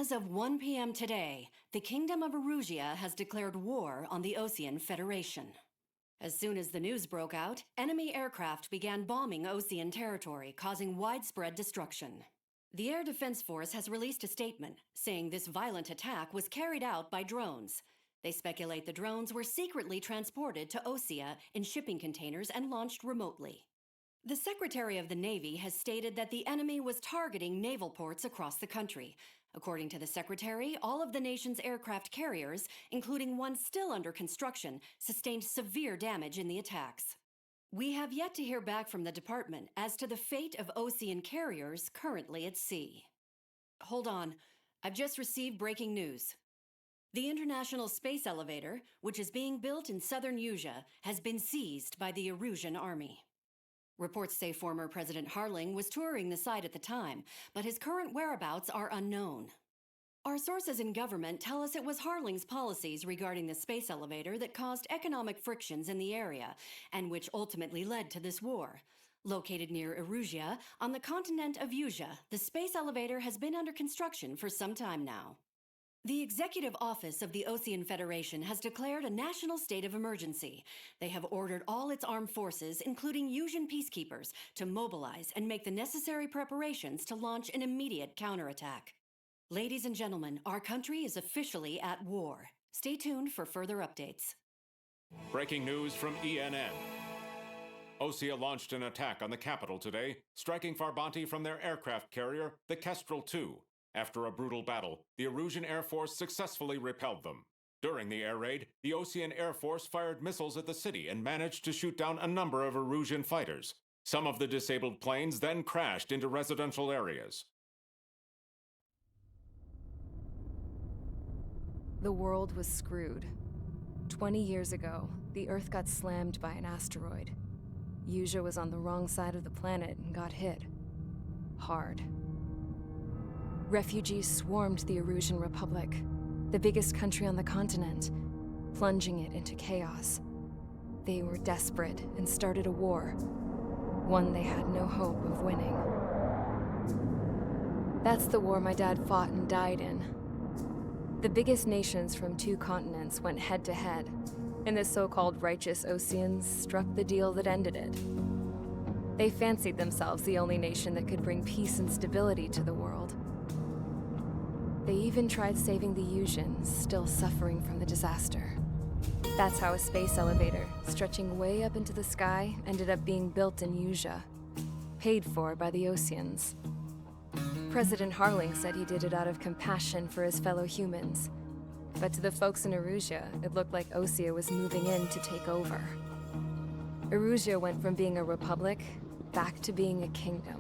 As of 1 p.m. today, the Kingdom of Erusia has declared war on the Ocean Federation. As soon as the news broke out, enemy aircraft began bombing Ocean territory, causing widespread destruction. The Air Defense Force has released a statement saying this violent attack was carried out by drones. They speculate the drones were secretly transported to Osea in shipping containers and launched remotely. The Secretary of the Navy has stated that the enemy was targeting naval ports across the country. According to the Secretary, all of the nation's aircraft carriers, including one still under construction, sustained severe damage in the attacks. We have yet to hear back from the department as to the fate of Ocean carriers currently at sea. Hold on, I've just received breaking news. The International Space Elevator, which is being built in southern Erusia, has been seized by the Erusian army. Reports say former President Harling was touring the site at the time, but his current whereabouts are unknown. Our sources in government tell us it was Harling's policies regarding the space elevator that caused economic frictions in the area, and which ultimately led to this war. Located near Erusia, on the continent of Erusia, the space elevator has been under construction for some time now. The Executive Office of the Ocean Federation has declared a national state of emergency. They have ordered all its armed forces, including Erusian peacekeepers, to mobilize and make the necessary preparations to launch an immediate counterattack. Ladies and gentlemen, our country is officially at war. Stay tuned for further updates. Breaking news from ENN. Osea launched an attack on the capital today, striking Farbanti from their aircraft carrier, the Kestrel II. After a brutal battle, the Erusian Air Force successfully repelled them. During the air raid, the Ocean Air Force fired missiles at the city and managed to shoot down a number of Erusian fighters. Some of the disabled planes then crashed into residential areas. The world was screwed. 20 years ago, the Earth got slammed by an asteroid. Erusia was on the wrong side of the planet and got hit. Hard. Refugees swarmed the Erusian Republic, the biggest country on the continent, plunging it into chaos. They were desperate and started a war, one they had no hope of winning. That's the war my dad fought and died in. The biggest nations from 2 continents went head-to-head, and the so-called righteous Oceans struck the deal that ended it. They fancied themselves the only nation that could bring peace and stability to the world. They even tried saving the Erusians, still suffering from the disaster. That's how a space elevator, stretching way up into the sky, ended up being built in Erusia, paid for by the Oceans. President Harling said he did it out of compassion for his fellow humans. But to the folks in Erusia, it looked like Osea was moving in to take over. Erusia went from being a republic back to being a kingdom.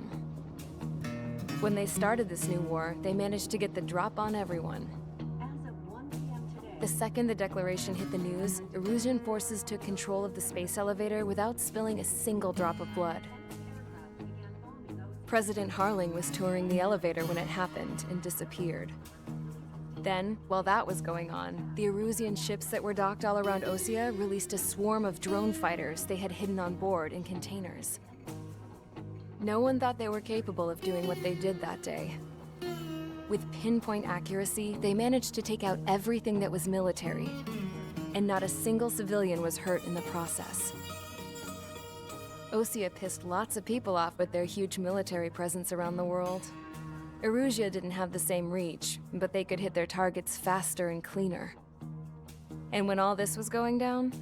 When they started this new war, they managed to get the drop on everyone. As of 1 p.m. today, The second the declaration hit the news, Erusian forces took control of the space elevator without spilling a single drop of blood. President Harling was touring the elevator when it happened and disappeared. Then, while that was going on, the Erusian ships that were docked all around Osea released a swarm of drone fighters they had hidden on board in containers. No one thought they were capable of doing what they did that day. With pinpoint accuracy, they managed to take out everything that was military, and not a single civilian was hurt in the process. Osea pissed lots of people off with their huge military presence around the world. Erusia didn't have the same reach, but they could hit their targets faster and cleaner. And when all this was going down,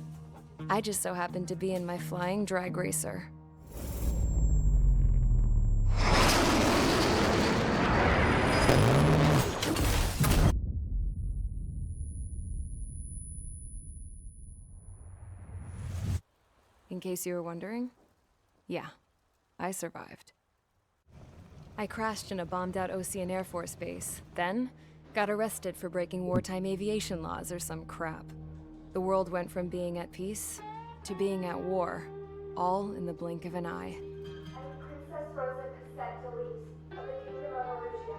I just so happened to be in my flying drag racer. In case you were wondering, yeah, I survived. I crashed in a bombed-out Ocean Air Force base, then got arrested for breaking wartime aviation laws or some crap. The world went from being at peace to being at war, all in the blink of an eye. I'm Princess Rosa Cassette Delise of the Kingdom of Erusia.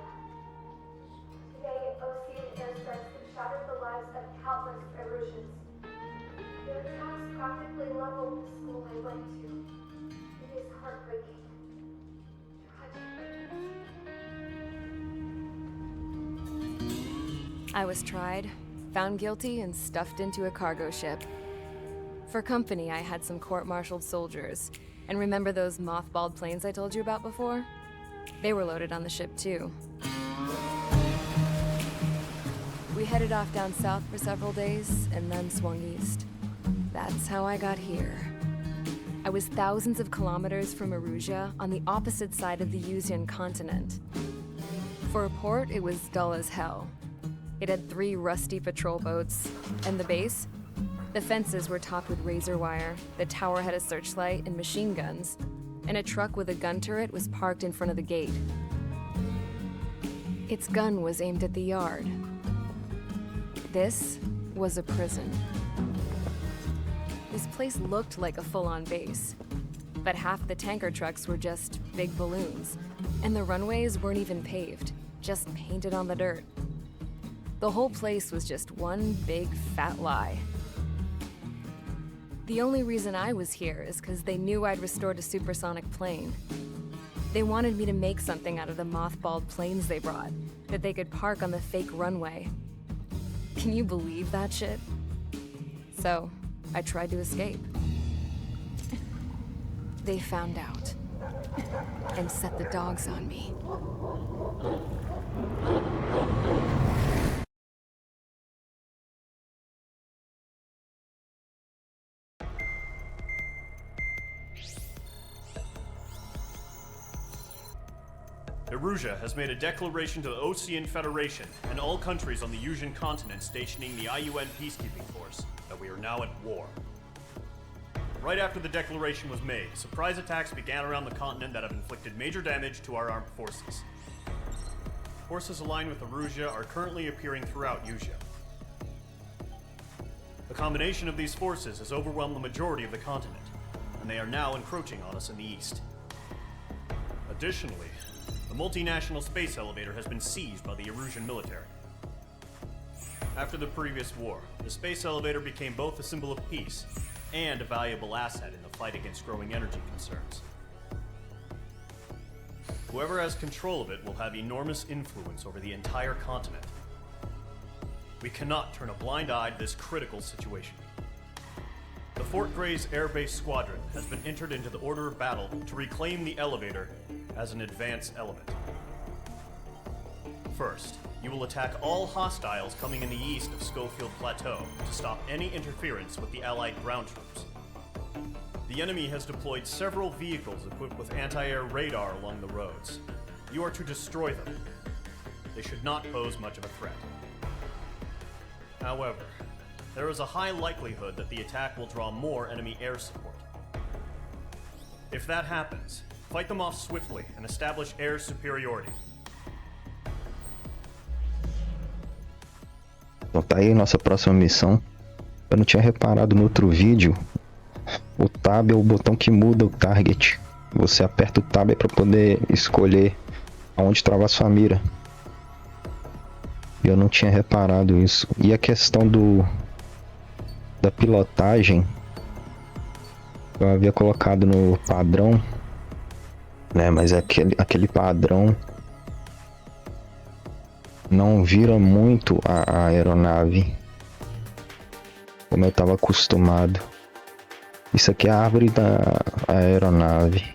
Today, Ocean airstrikes have shattered the lives of countless Erusians. Their attacks practically leveled the school I went to. It is heartbreaking. Tragic. I was tried, found guilty, and stuffed into a cargo ship. For company, I had some court-martialed soldiers. And remember those mothballed planes I told you about before? They were loaded on the ship too. We headed off down south for several days, and then swung east. That's how I got here. I was thousands of kilometers from Erusia, on the opposite side of the Yuzian continent. For a port, it was dull as hell. It had 3 rusty patrol boats. And the base? The fences were topped with razor wire, the tower had a searchlight and machine guns, and a truck with a gun turret was parked in front of the gate. Its gun was aimed at the yard. This was a prison. This place looked like a full-on base, but half the tanker trucks were just big balloons, and the runways weren't even paved, just painted on the dirt. The whole place was just one big fat lie. The only reason I was here is because they knew I'd restored a supersonic plane. They wanted me to make something out of the mothballed planes they brought, that they could park on the fake runway. Can you believe that shit? So, I tried to escape. They found out, and set the dogs on me. Erusia has made a declaration to the Ocean Federation and all countries on the Yuzian continent stationing the IUN peacekeeping force that we are now at war. Right after the declaration was made, surprise attacks began around the continent that have inflicted major damage to our armed forces. Forces aligned with Erusia are currently appearing throughout Yusia. The combination of these forces has overwhelmed the majority of the continent, and they are now encroaching on us in the east. Additionally, the multinational space elevator has been seized by the Erusian military. After the previous war, the space elevator became both a symbol of peace and a valuable asset in the fight against growing energy concerns. Whoever has control of it will have enormous influence over the entire continent. We cannot turn a blind eye to this critical situation. The Fort Gray's Air Base Squadron has been entered into the order of battle to reclaim the elevator as an advance element. First, you will attack all hostiles coming in the east of Schofield Plateau to stop any interference with the Allied ground troops. The enemy has deployed several vehicles equipped with anti-air radar along the roads. You are to destroy them. They should not pose much of a threat. However, there is a high likelihood that the attack will draw more enemy air support. If that happens, fight them off swiftly and establish air superiority. Então tá aí a nossa próxima missão. Eu não tinha reparado no outro vídeo. O Tab é o botão que muda o target. Você aperta o Tab para poder escolher aonde travar sua mira. Eu não tinha reparado isso. E a questão da pilotagem, eu havia colocado no padrão, né? Mas aquele padrão não vira muito a aeronave como eu estava acostumado. Isso aqui é a árvore da aeronave.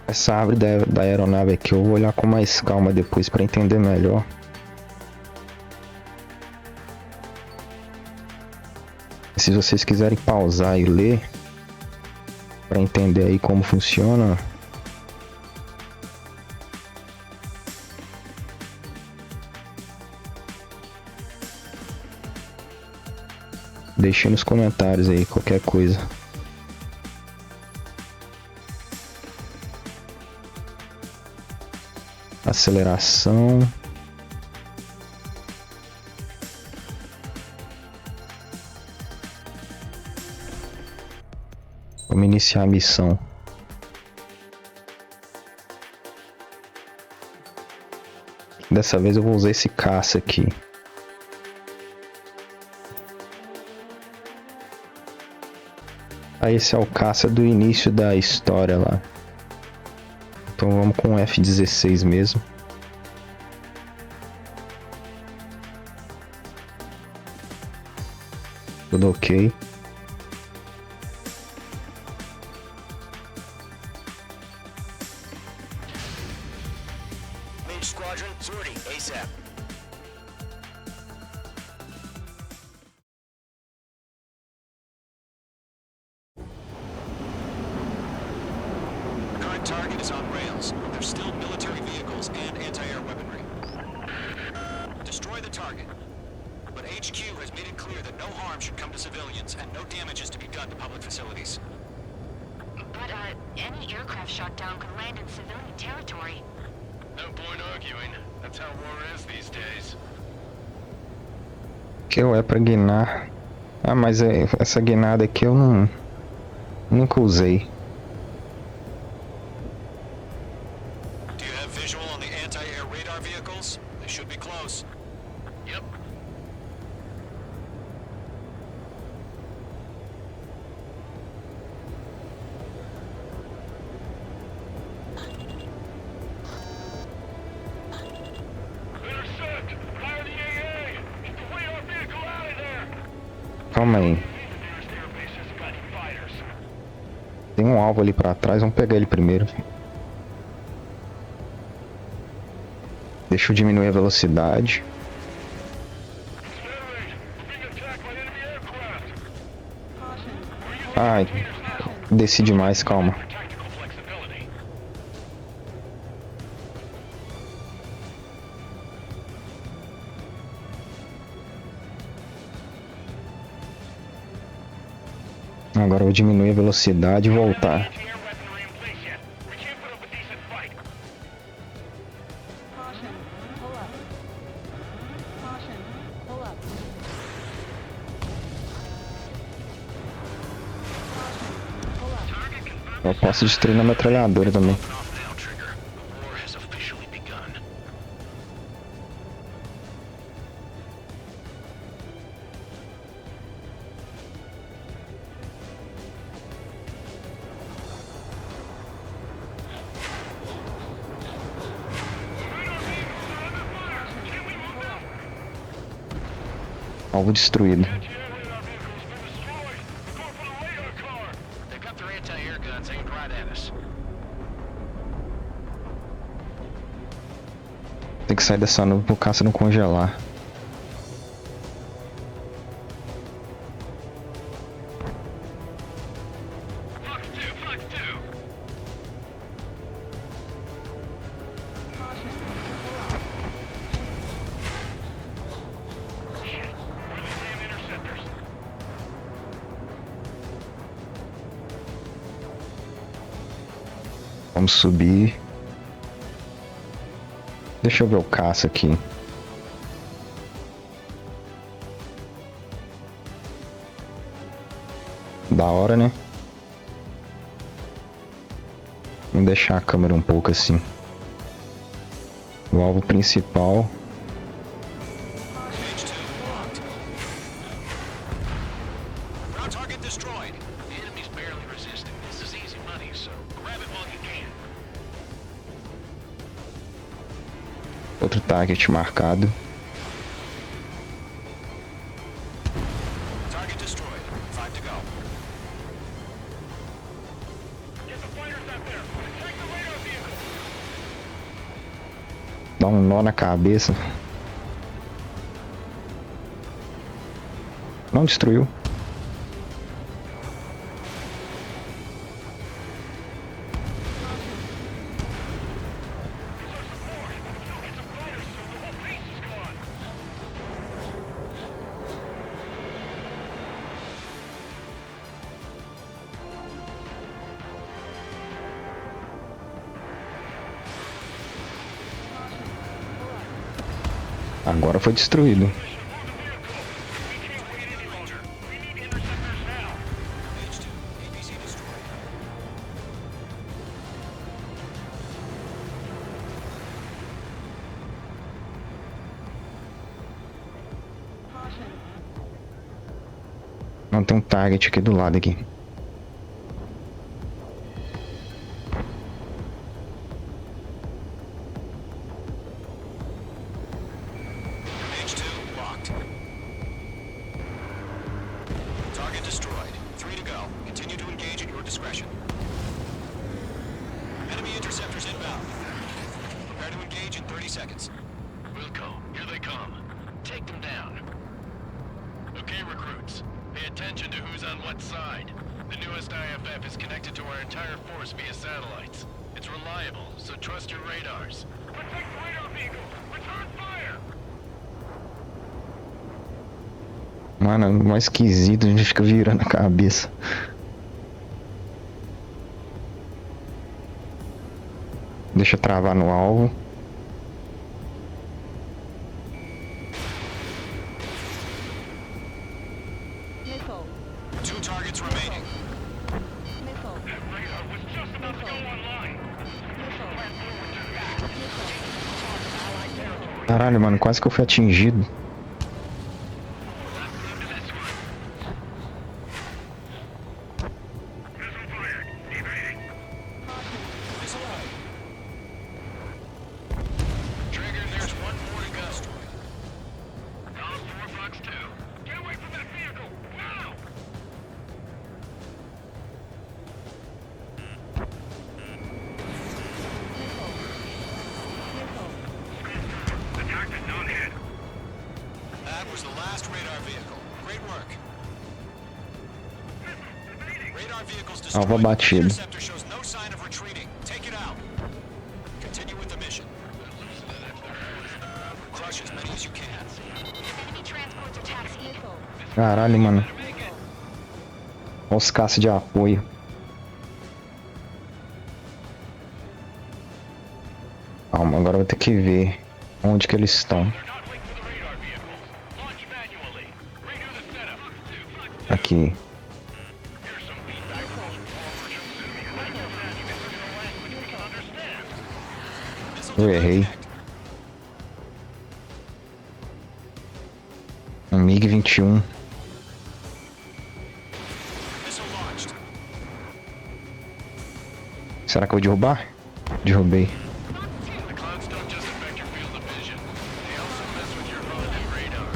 Essa árvore da aeronave aqui eu vou olhar com mais calma depois para entender melhor. Se vocês quiserem pausar e ler para entender aí como funciona, deixe nos comentários aí qualquer coisa. Aceleração. Vamos iniciar a missão. Dessa vez eu vou usar esse caça aqui. Ah, esse é o caça do início da história lá. Então vamos com o F16 mesmo. Tudo ok. Main squadron, sortie, ASAP. Current target is on rails. There's still military vehicles and anti-air weaponry. Destroy the target. But HQ has made it clear that no harm should come to civilians and no damage is to be done to public facilities. But, any aircraft shot down could land in civilian territory. No point arguing. That's how war is these days. Que é pra guinar. Ah, mas essa guinada aqui eu nunca usei. Do you have visual on the anti-air radar vehicles? They should be close. Yep. Intercept! Fire the AA! Flee our vehicle out of there! Calma aí. Nearest airbase has got fighters. Tem um alvo ali pra trás, vamos pegar ele primeiro. Deixa eu diminuir a velocidade. Confederate, we're being attacked by enemy aircraft. Ai, desci demais, calma. Tactical flexibility. Agora eu vou diminuir a velocidade e voltar. Anti-air weaponry in place yet. We can't put up a decent fight. Caution, pull up. Caution, pull up. Caution, pull up. Target confirmed. Eu posso destruir na metralhadora também. Off now, Trigger. The war has officially begun. Alvo destruído. Anti-air radar vehicle's been destroyed. We're going for the radar car. They've got their anti-air guns aimed right at us. Tem que sair dessa nuvem pro caça não congelar. Fox 2, Fox 2. Shit. Where are these damn interceptors? Vamos subir. Deixa eu ver o caça aqui. Da hora, né? Vamos deixar a câmera um pouco assim. O alvo principal. Page 2 locked. Ground target destroyed. The enemy's barely resisting. This is easy money, so grab it while you can. Outro target marcado. Target destroyed. 5 to go. Get the fighters out there. Attack the radar vehicle. Dá um nó na cabeça. Não destruiu. Get some fighters so the whole base is gone. Agora foi destruído. Move the vehicle. We can't wait any longer. We need interceptors now. Page 2. APC destroyed. Não, tem um target aqui do lado aqui. discretion. Enemy interceptors inbound. Prepare to engage in 30 seconds. Wilco, here they come. Take them down. Okay, recruits. Pay attention to who's on what side. The newest IFF is connected to our entire force via satellites. It's reliable, so trust your radars. Protect radar vehicles! Return fire! Mano, o mais esquisito, a gente fica virando a cabeça. Deixa eu travar no alvo. Missile. 2 targets remaining. Missile. Radar was just about to go online. Caralho, mano, quase que eu fui atingido. Trigger, there's one more to go. Calm 4 Fox 2. Get away from that vehicle! Now! Attack is not hit. That was the last radar vehicle. Great work. Radar vehicles destroyed. Alvo abatido. Interceptor shows no sign of retreating. Take it out. Continue with the mission. Crush as many as you can. Enemy transports are taxiing. Caralho, mano. Olha os caças de apoio. Calma, agora eu vou ter que ver onde que eles estão. They're not linked to the radar vehicles. Launch manually. Redo the setup. Aqui. Here's some feedback from forward. Like your manuscript in a language we can understand. Missile Eu errei. connect. Um MiG-21. Missile launched. Será que eu vou derrubar? Derrubei. The clouds don't just affect your field of vision. They also mess with your HUD and radar.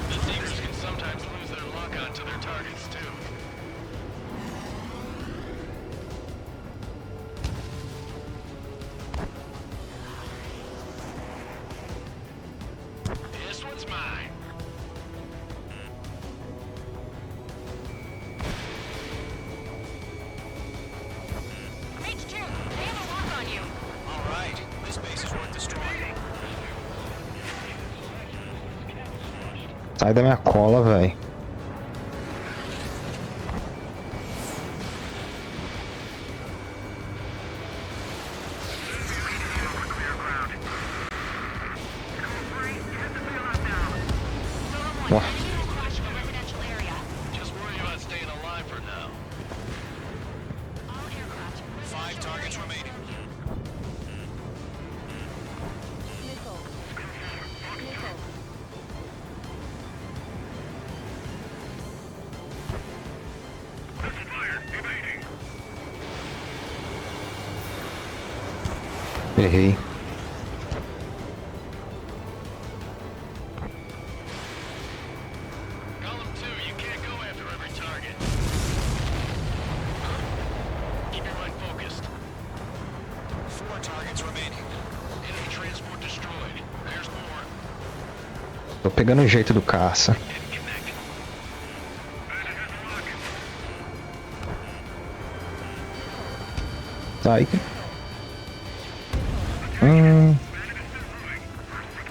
The Seekers can sometimes lose their lock onto their targets, too. This one's mine. HQ, they have a lock on you. All right. This base is worth destroying. Sai da minha cola, velho. Ué, Enemy will crash in a residential area. Just worry about staying alive for now. All aircraft. 5 targets remaining. Missile. Missile. errei. Column 2, you can't go after every target. Keep your mind focused. 4 targets remaining. Enemy transport destroyed. There's more. Tô pegando o jeito do caça. Didn't connect. Sai.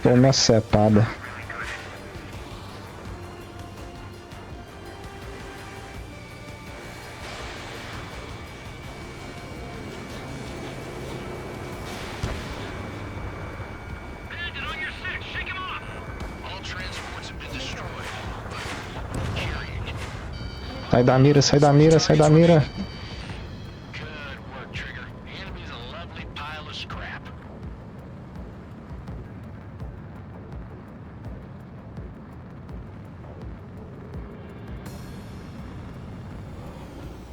Tome a cepada. Bandit on your 6, shake him off! All transports have been destroyed. Carrying it. Sai da mira, sai da mira, sai da mira. Good work, Trigger. The enemy's a lovely pile of scrap.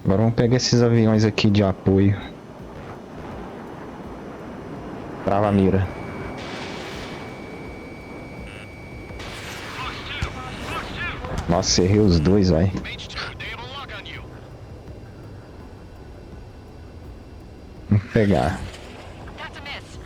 Agora vamos pegar esses aviões aqui de apoio. Trava a mira. Nossa, errei os dois, vai. H2, they have a lock on you. pegar. That's a miss.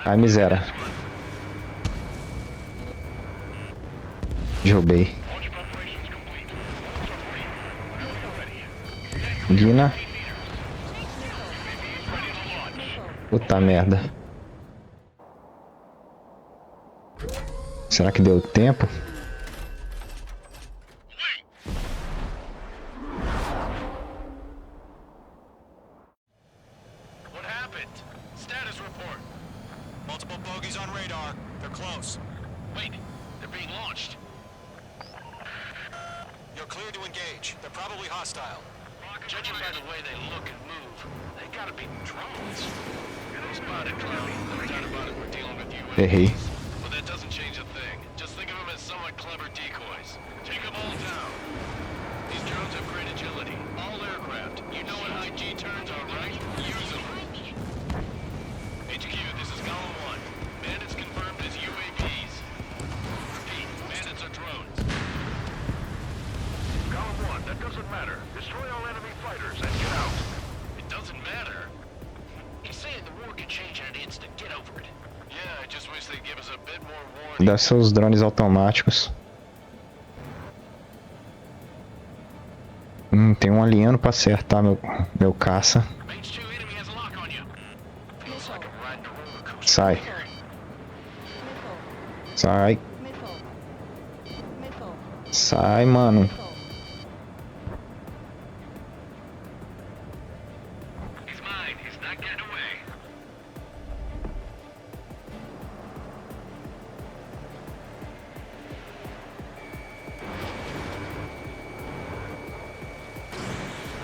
Ai, miséria. Derrubei. Guina. Puta merda. Será que deu tempo? What happened? Status report. Multiple bogeys on radar. They're close. Wait, they're being launched. You're clear to engage. They're probably hostile. Judging by the way they look and move, they gotta be drones. Those spotted Cloudy. No doubt about it, we're dealing with UAVs. Errei. But that doesn't change a thing. Just think of them as somewhat clever decoys. Take them all down. These drones have great agility. All aircraft. You know what high G turns are, right? Use them. HQ, this is Column 1. Bandits confirmed as UAVs. Repeat, bandits are drones. Column 1, that doesn't matter. Destroy all enemy fighters and get out. It doesn't matter? He's saying the war could change in an instant. Get over it. Yeah, I just wish they'd give us a bit more warning. Deve ser os drones automáticos. Tem um alieno pra acertar meu caça. H2 enemy has a lock on you. Feels like I'm riding a roller coaster. Sai. Sai. Sai, mano. He's mine. He's not getting away.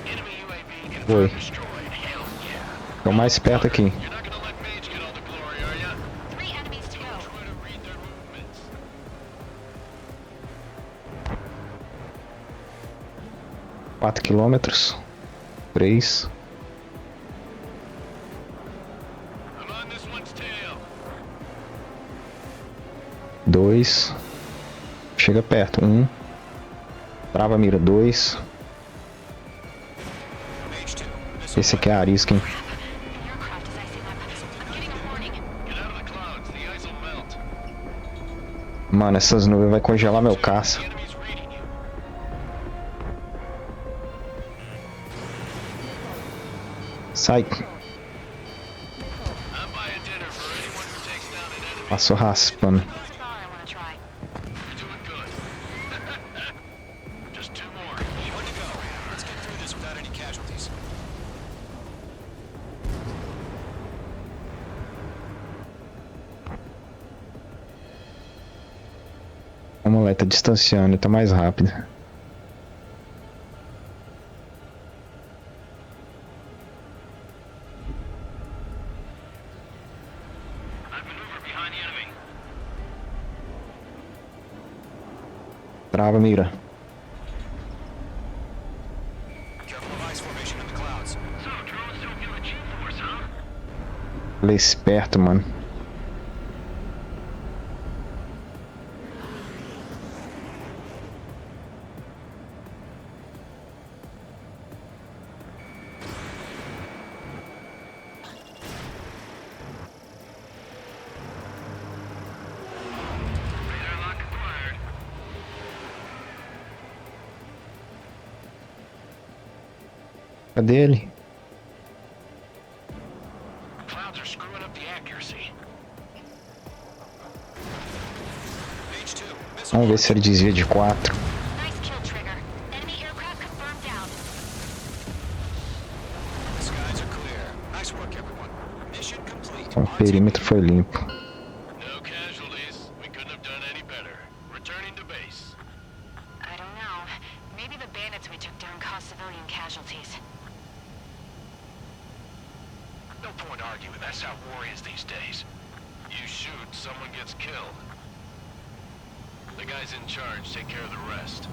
Enemy UAV Foi. confirmed destroyed. Hell yeah. Tô mais perto aqui. You're not gonna let Mage get all the glory, are ya? 3 enemies to go. Try to read their movements. 4 quilômetros. 3. I'm on this one's tail. 2. Chega perto. 1. Trava a mira. 2. H2. Esse aqui é a arisca, hein? The aircraft is icing up. I'm getting a warning. Get out of the clouds. The ice will melt. Mano, essas nuvens vai congelar meu caça. The enemy's reading you. Sai. I'm buying dinner for anyone who takes down an enemy. Passou raspando. There's a bar I want to try. You're doing good. Just 2 more. One to go. Let's get through this without any casualties. Vamos lá, tá distanciando, tá mais rápido. I've maneuvered behind the enemy. Trava a mira. Careful of ice formation in the clouds. So, drones don't feel the G-force, huh? Falei esperto, mano. Radar lock acquired. Cadê ele? Clouds are screwing up the accuracy. H2. Missile Vamos ver se ele desvia de 4. Nice kill, Trigger. Enemy aircraft confirmed down. The skies are clear. Nice work, everyone. Mission complete. O perímetro foi limpo. No casualties. We couldn't have done any better. Returning to base. I don't know. Maybe the bandits we took down caused civilian casualties. No point arguing. That's how war is these days. You shoot, someone gets killed. The guys in charge take care of the rest.